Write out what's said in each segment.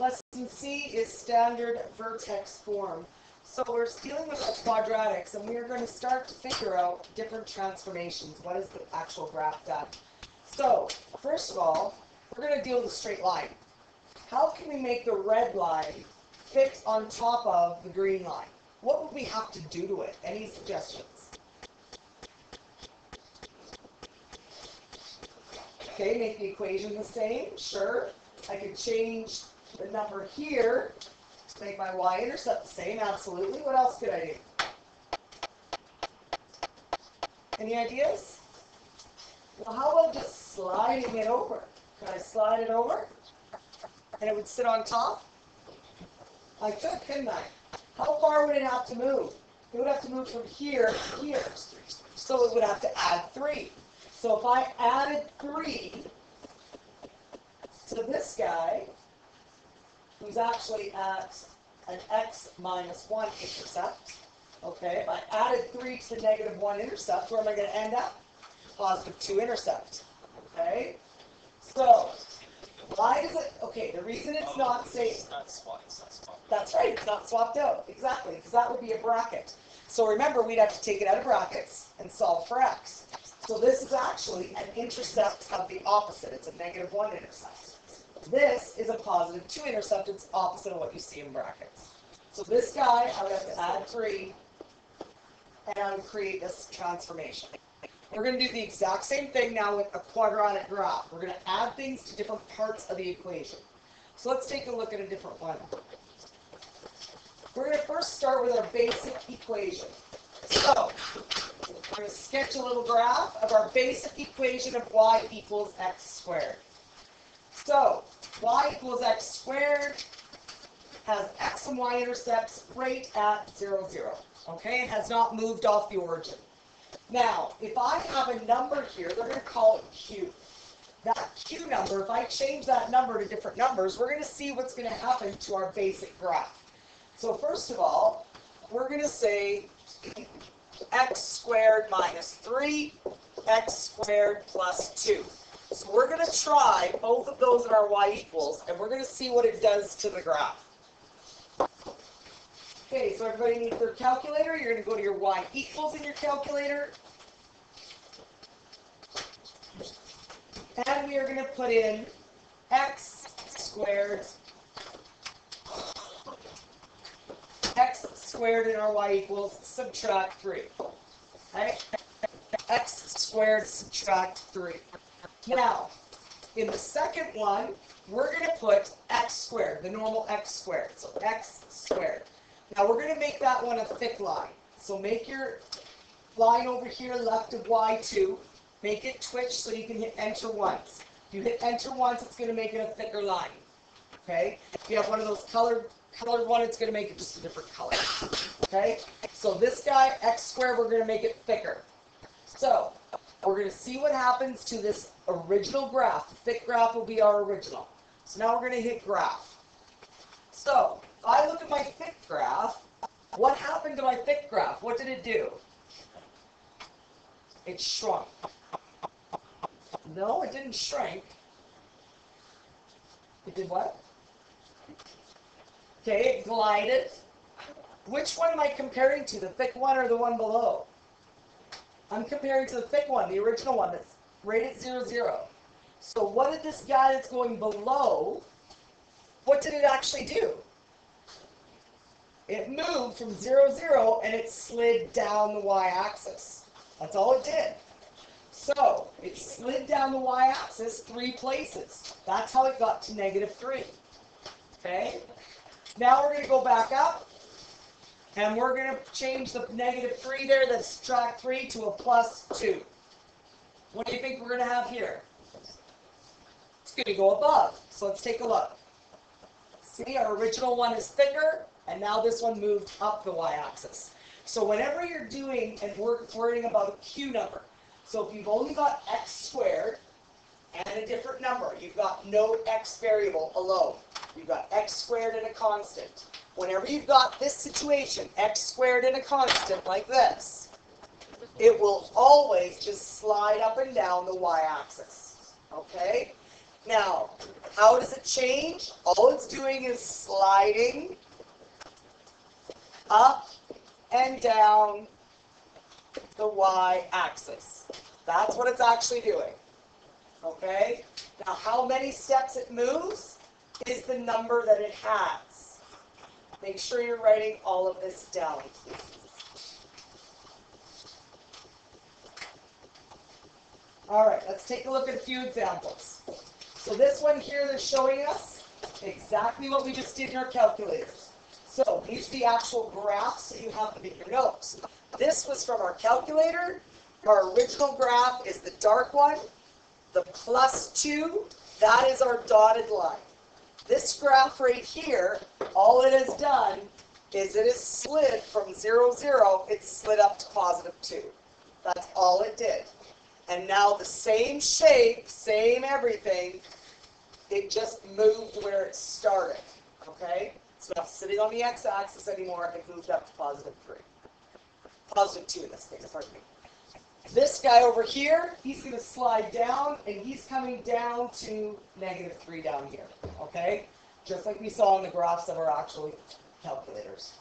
Lesson C is standard vertex form. So we're dealing with quadratics, and we are going to start to figure out different transformations. What is the actual graph done? So, first of all, we're going to deal with a straight line. How can we make the red line fit on top of the green line? What would we have to do to it? Any suggestions? Okay, make the equation the same, sure. I could change the number here to make my y-intercept the same, absolutely. What else could I do? Any ideas? Well, how about just sliding it over? Could I slide it over? And it would sit on top? I could, couldn't I? How far would it have to move? It would have to move from here to here. So it would have to add 3. So if I added 3 to this guy, who's actually at an x minus 1 intercept, okay, if I added 3 to the negative 1 intercept, where am I going to end up? Positive 2 intercept, okay? So, why does it, okay, the reason it's not safe, that's right, it's not swapped out, exactly, because that would be a bracket. So remember, we'd have to take it out of brackets and solve for x. So this is actually an intercept of the opposite, it's a negative 1 intercept. This is a positive 2 intercept, it's opposite of what you see in brackets. So this guy, I would have to add 3, and I would create this transformation. We're going to do the exact same thing now with a quadratic graph. We're going to add things to different parts of the equation. So let's take a look at a different one. We're going to first start with our basic equation. So, we're going to sketch a little graph of our basic equation of y equals x squared. So, y equals x squared has x and y intercepts right at 0, 0. Okay, and has not moved off the origin. Now, if I have a number here, they're going to call it q. That q number, if I change that number to different numbers, we're going to see what's going to happen to our basic graph. So first of all, we're going to say x squared minus 3, x squared plus 2. So we're going to try both of those in our y equals, and we're going to see what it does to the graph. Okay, so everybody needs their calculator. You're going to go to your y equals in your calculator. And we are going to put in x squared in our y equals, subtract 3. Okay? X squared subtract 3. Now, in the second one, we're going to put x squared, the normal x squared. So x squared. Now we're going to make that one a thick line. So make your line over here left of y2. Make it twitch so you can hit enter once. If you hit enter once, it's going to make it a thicker line. Okay? If you have one of those colored one, it's going to make it just a different color. Okay? So this guy, x squared, we're going to make it thicker. So we're going to see what happens to this original graph. The thick graph will be our original. So now we're going to hit graph. So if I look at my thick graph, what happened to my thick graph? What did it do? It shrunk. No, it didn't shrink. It did what? Okay, it glided. Which one am I comparing to? The thick one or the one below? I'm comparing to the thick one, the original one that's right at 0, 0. So what did this guy that's going below, what did it actually do? It moved from 0, 0 and it slid down the y-axis. That's all it did. So it slid down the y-axis 3 places. That's how it got to negative 3. Okay? Now we're going to go back up. And we're going to change the negative 3 there, then subtract 3 to a plus 2. What do you think we're going to have here? It's going to go above. So let's take a look. See, our original one is thicker, and now this one moved up the y-axis. So whenever you're doing and worrying about a q number, so if you've only got x squared and a different number, you've got no x variable alone. You've got x squared and a constant. Whenever you've got this situation, x squared and a constant like this, it will always just slide up and down the y-axis. Okay? Now, how does it change? All it's doing is sliding up and down the y-axis. That's what it's actually doing. Okay? Now, how many steps it moves is the number that it has. Make sure you're writing all of this down, please. All right, let's take a look at a few examples. So this one here, they're showing us exactly what we just did in our calculators. So these are the actual graphs that you have in your notes. This was from our calculator. Our original graph is the dark one. The +2, that is our dotted line. This graph right here, all it has done is it has slid from 0, 0, it's slid up to +2. That's all it did. And now the same shape, same everything, it just moved where it started, okay? It's not sitting on the x-axis anymore, it moved up to +3. +2 in this case, pardon me. This guy over here, he's going to slide down, and he's coming down to -3 down here, okay? Just like we saw in the graphs of our actual calculators.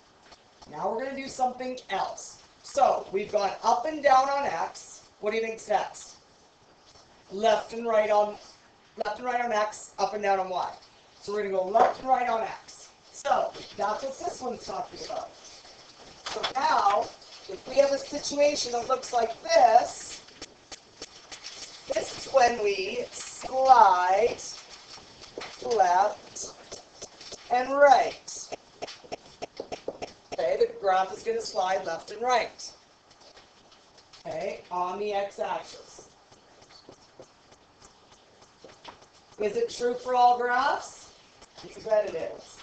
Now we're going to do something else. So we've gone up and down on x. What do you think's next? Left and right on x, up and down on y. So we're going to go left and right on x. So that's what this one's talking about. So now, if we have a situation that looks like this, this is when we slide left and right. Okay, the graph is going to slide left and right. Okay, on the x-axis. Is it true for all graphs? You bet it is.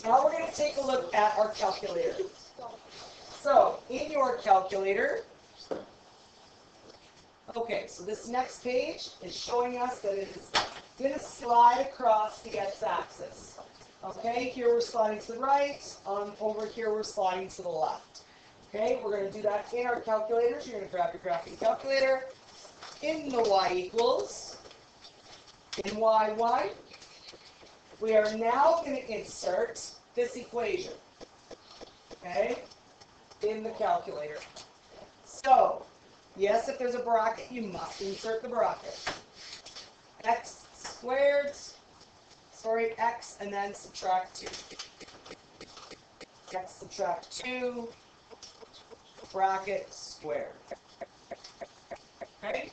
Now we're going to take a look at our calculator. So, in your calculator, okay, so this next page is showing us that it is going to slide across the x-axis. Okay, here we're sliding to the right, over here we're sliding to the left. Okay, we're going to do that in our calculators. You're going to grab your graphing calculator. In the y equals, in y1, we are now going to insert this equation, okay, in the calculator. So, yes, if there's a bracket, you must insert the bracket. X squared, x, and then subtract 2. X subtract 2, bracket squared. Okay?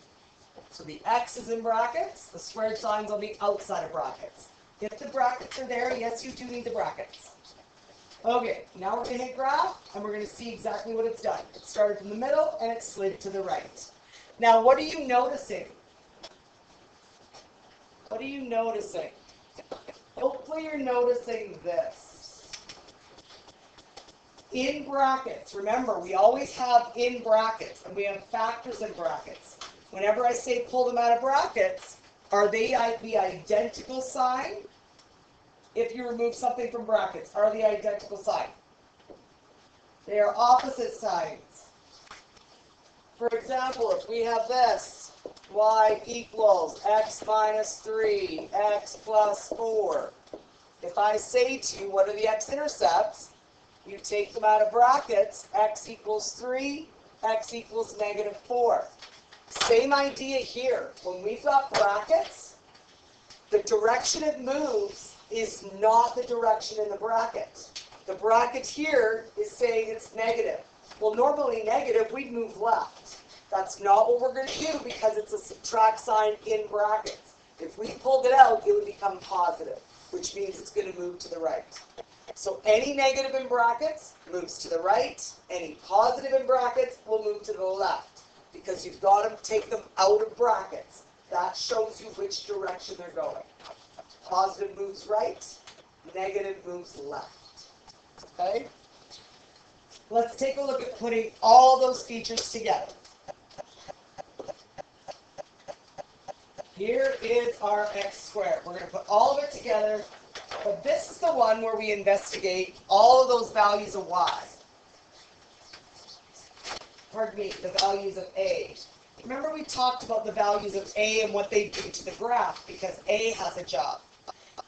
So the x is in brackets, the squared sign's on the outside of brackets. If the brackets are there, yes, you do need the brackets. Okay, now we're going to hit graph, and we're going to see exactly what it's done. It started from the middle, and it slid to the right. Now, what are you noticing? What are you noticing? Hopefully you're noticing this. In brackets, remember, we always have in brackets, and we have factors in brackets. Whenever I say pull them out of brackets, are they the identical sign? If you remove something from brackets, are the identical sign? They are opposite signs. For example, if we have this, y equals x minus 3, x plus 4. If I say to you, what are the x-intercepts? You take them out of brackets, x equals 3, x equals -4. Same idea here. When we've got brackets, the direction it moves is not the direction in the bracket. The bracket here is saying it's negative. Well, normally negative, we'd move left. That's not what we're going to do because it's a subtract sign in brackets. If we pulled it out, it would become positive, which means it's going to move to the right. So any negative in brackets moves to the right. Any positive in brackets will move to the left because you've got to take them out of brackets. That shows you which direction they're going. Positive moves right, negative moves left. Okay? Let's take a look at putting all those features together. Here is our x squared. We're going to put all of it together But this is the one where we investigate all of those values of y. Pardon me, the values of a. Remember we talked about the values of a and what they do to the graph, because a has a job.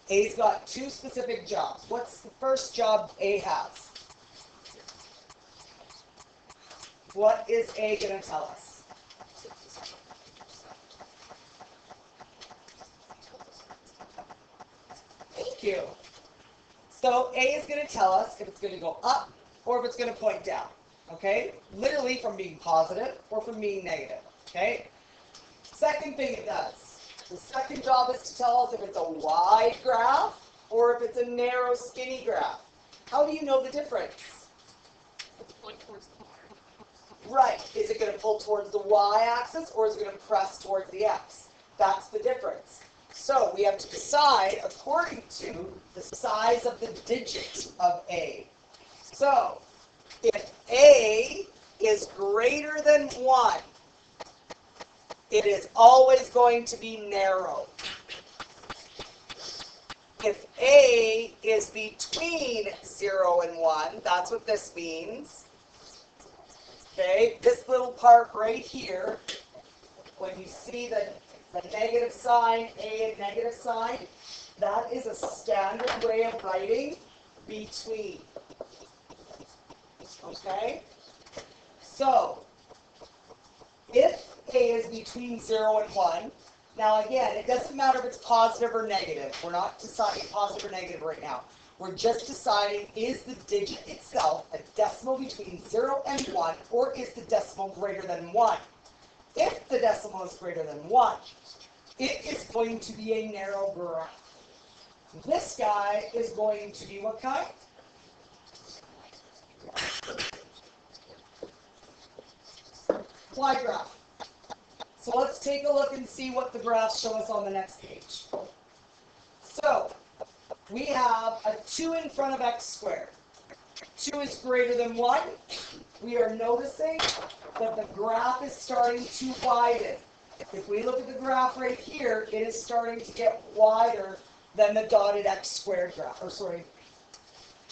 A's got two specific jobs. What's the first job A has? What is A going to tell us? Thank you. So A is going to tell us if it's going to go up or if it's going to point down. Okay? Literally from being positive or from being negative. Okay? Second thing it does. The second job is to tell us if it's a wide graph or if it's a narrow, skinny graph. How do you know the difference? Right. Is it going to pull towards the y-axis or is it going to press towards the x? That's the difference. So we have to decide according to the size of the digit of A. So if A is greater than 1, it is always going to be narrow. If A is between 0 and 1, that's what this means. Okay, this little part right here, when you see the negative sign, A and negative sign, that is a standard way of writing between. Okay? So, if A is between 0 and 1, now again, it doesn't matter if it's positive or negative. We're not deciding positive or negative right now. We're just deciding, is the digit itself a decimal between 0 and 1, or is the decimal greater than 1? If the decimal is greater than 1, it is going to be a narrow graph. This guy is going to be what kind? Fly graph. So let's take a look and see what the graphs show us on the next page. So, we have a 2 in front of x squared. 2 is greater than 1. We are noticing that the graph is starting to widen. If we look at the graph right here, it is starting to get wider than the dotted x squared graph. Or sorry,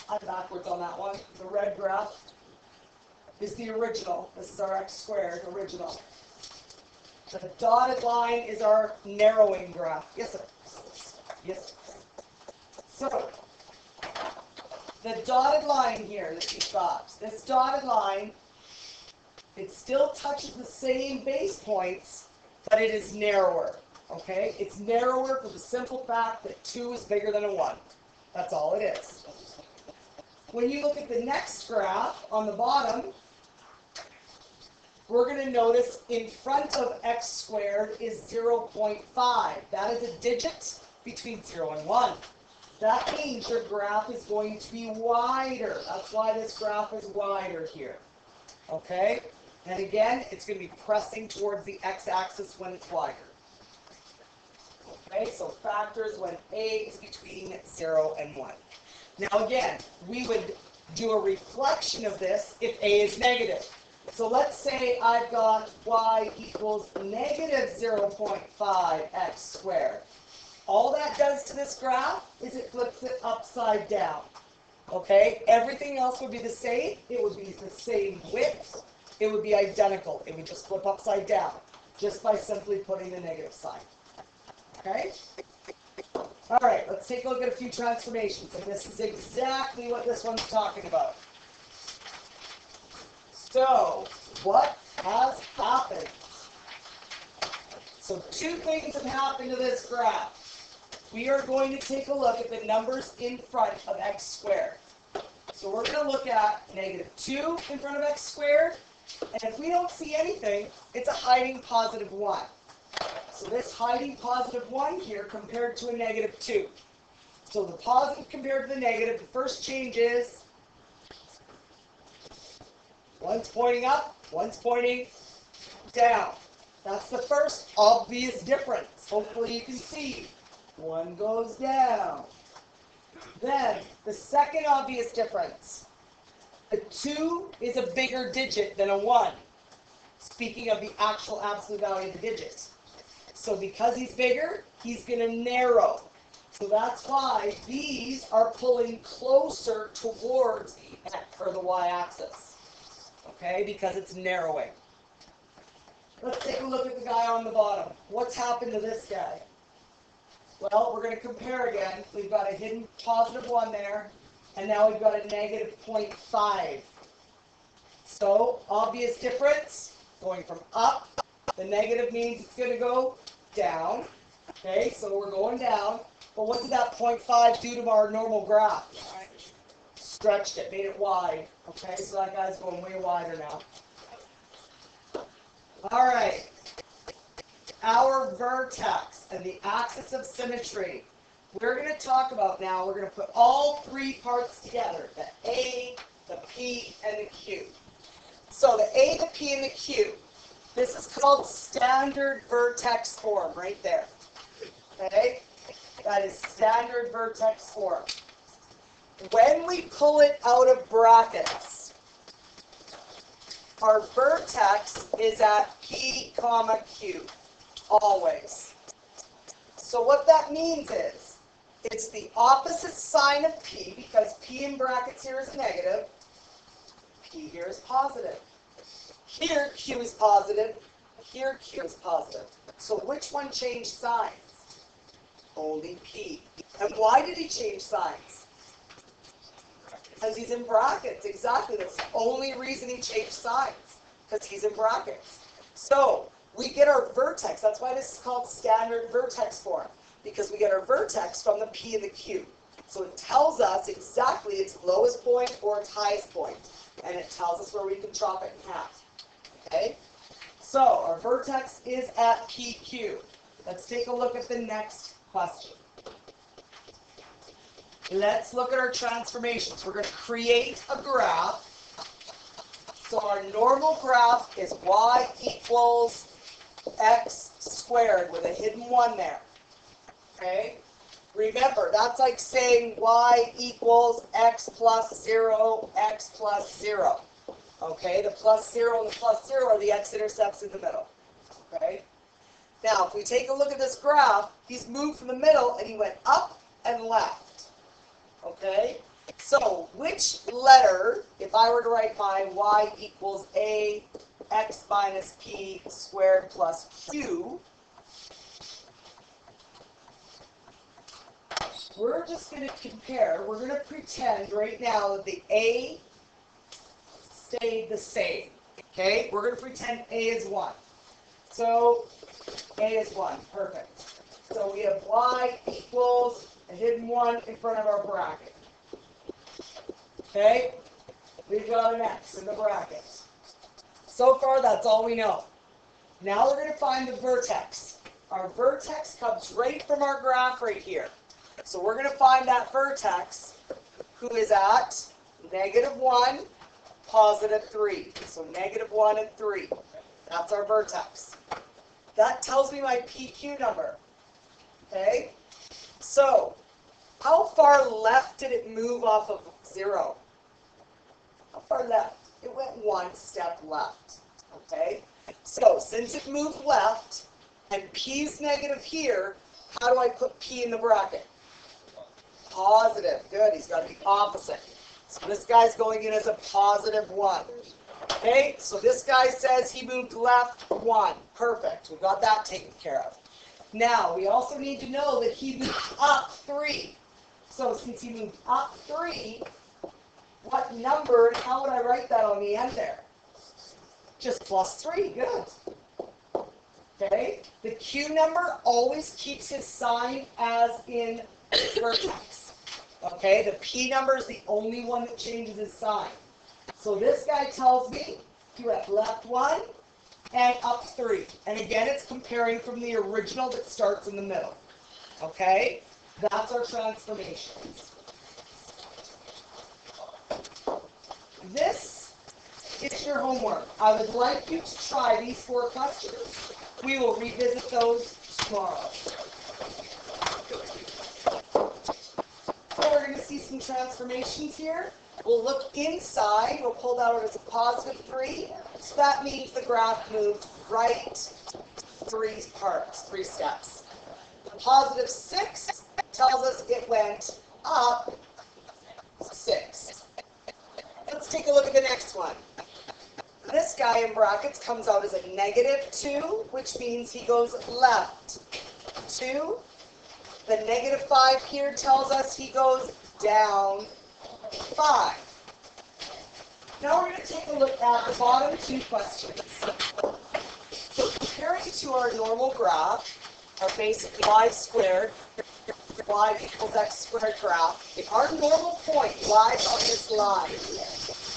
I'm backwards on that one. The red graph is the original. This is our x squared original. The dotted line is our narrowing graph. Yes, sir. Yes. So, the dotted line here that you've got, this dotted line, it still touches the same base points, but it is narrower. Okay? It's narrower for the simple fact that 2 is bigger than a 1. That's all it is. When you look at the next graph on the bottom, we're going to notice in front of x squared is 0.5. That is a digit between 0 and 1. That means your graph is going to be wider. That's why this graph is wider here. Okay? And again, it's going to be pressing towards the x-axis when it's wider. Okay, so factors when A is between 0 and 1. Now again, we would do a reflection of this if A is negative. So let's say I've got y equals negative 0.5 x squared. All that does to this graph is it flips it upside down. Okay? Everything else would be the same. It would be the same width. It would be identical. It would just flip upside down just by simply putting the negative sign. Okay? All right, let's take a look at a few transformations. And this is exactly what this one's talking about. So, what has happened? So, two things have happened to this graph. We are going to take a look at the numbers in front of x squared. So, we're going to look at negative 2 in front of x squared. And if we don't see anything, it's a hiding positive 1. So, this hiding positive 1 here compared to a negative 2. So, the positive compared to the negative, the first change is one's pointing up, one's pointing down. That's the first obvious difference. Hopefully you can see. One goes down. Then, the second obvious difference. A 2 is a bigger digit than a 1. Speaking of the actual absolute value of the digit. So because he's bigger, he's going to narrow. So that's why these are pulling closer towards the X, or the y-axis. Okay, because it's narrowing. Let's take a look at the guy on the bottom. What's happened to this guy? Well, we're going to compare again. We've got a hidden positive 1 there, and now we've got a negative 0.5. So, obvious difference, going from up. The negative means it's going to go down. Okay, so we're going down. But what did that 0.5 do to our normal graph? Stretched it, made it wide. Okay, so that guy's going way wider now. All right. Our vertex and the axis of symmetry. We're going to talk about now, we're going to put all 3 parts together. The A, the P, and the Q. So the A, the P, and the Q. This is called standard vertex form right there. Okay? That is standard vertex form. When we pull it out of brackets, our vertex is at P, comma, Q. Always. So what that means is, it's the opposite sign of P, because P in brackets here is negative, P here is positive. Here Q is positive, here Q is positive. So which one changed signs? Only P. And why did he change signs? Because he's in brackets, exactly. That's the only reason he changed signs, because he's in brackets. So, we get our vertex, that's why this is called standard vertex form, because we get our vertex from the P and the Q. So it tells us exactly its lowest point or its highest point, and it tells us where we can chop it in half. Okay? So our vertex is at PQ. Let's take a look at the next question. Let's look at our transformations. We're going to create a graph. So our normal graph is y equals x squared with a hidden 1 there. Okay? Remember, that's like saying y equals x plus 0, x plus 0. Okay? The plus 0 and the plus 0 are the x-intercepts in the middle. Okay? Now, if we take a look at this graph, he's moved from the middle and he went up and left. Okay? So, which letter, if I were to write my y equals a x minus p squared plus q, we're just going to compare, we're going to pretend right now that the a stayed the same. Okay? We're going to pretend a is 1. So, a is 1. Perfect. So we have y equals a hidden 1 in front of our bracket. Okay? We've got an x in the bracket. So far, that's all we know. Now we're going to find the vertex. Our vertex comes right from our graph right here. So we're going to find that vertex who is at negative 1, positive 3. So negative 1 and 3. That's our vertex. That tells me my PQ number. Okay? So, how far left did it move off of 0? How far left? It went 1 step left. Okay? So, since it moved left, and P's negative here, how do I put P in the bracket? Positive. Good. He's got to be opposite. So this guy's going in as a positive 1. Okay? So this guy says he moved left 1. Perfect. We've got that taken care of. Now, we also need to know that he moved up 3. So since he moved up 3, what number, and how would I write that on the end there? Just plus 3. Good. Okay? The Q number always keeps his sign as in vertex. Okay? The P number is the only one that changes his sign. So this guy tells me he went left 1 and up 3. And again, it's comparing from the original that starts in the middle. Okay? That's our transformations. This is your homework. I would like you to try these 4 questions. We will revisit those tomorrow. So we're going to see some transformations here. We'll look inside. We'll pull that out as a positive 3. So that means the graph moved right 3 parts, 3 steps. Positive 6 tells us it went up 6. Let's take a look at the next one. This guy in brackets comes out as a -2, which means he goes left 2. The -5 here tells us he goes down 5. Now we're going to take a look at the bottom 2 questions. So comparing to our normal graph, our basic y squared, y equals x squared graph, if our normal point lies on this line,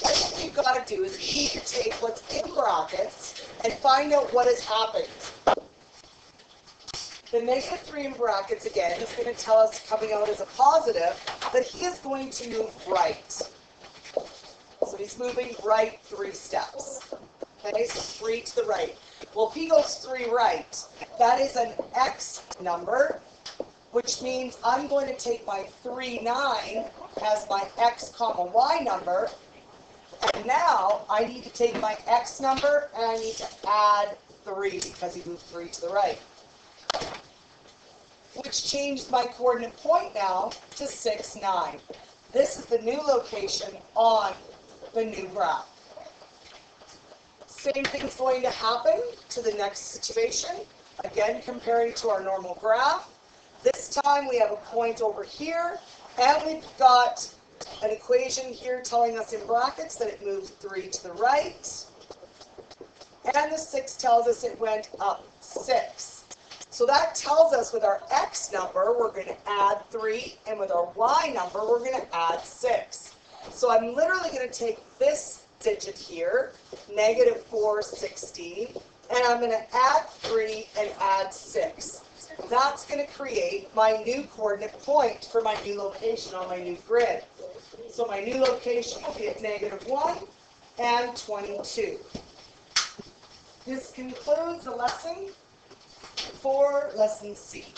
what you've got to do is you need to take what's in brackets and find out what has happened. The -3 in brackets, again, is going to tell us, coming out as a positive, that he is going to move right. So he's moving right 3 steps. Okay, so 3 to the right. Well, if he goes 3 right, that is an x number, which means I'm going to take my 3, 9 as my x comma y number, and now I need to take my x number and I need to add 3 because he moved 3 to the right, which changed my coordinate point now to 6, 9. This is the new location on the new graph. Same thing's going to happen to the next situation. Again, comparing to our normal graph. This time we have a point over here, and we've got an equation here telling us in brackets that it moved 3 to the right. And the 6 tells us it went up 6. So that tells us with our x number, we're going to add 3, and with our y number, we're going to add 6. So I'm literally going to take this digit here, -4, 16, and I'm going to add 3 and add 6. That's going to create my new coordinate point for my new location on my new grid. So my new location will be at -1 and 22. This concludes the lesson for lesson C.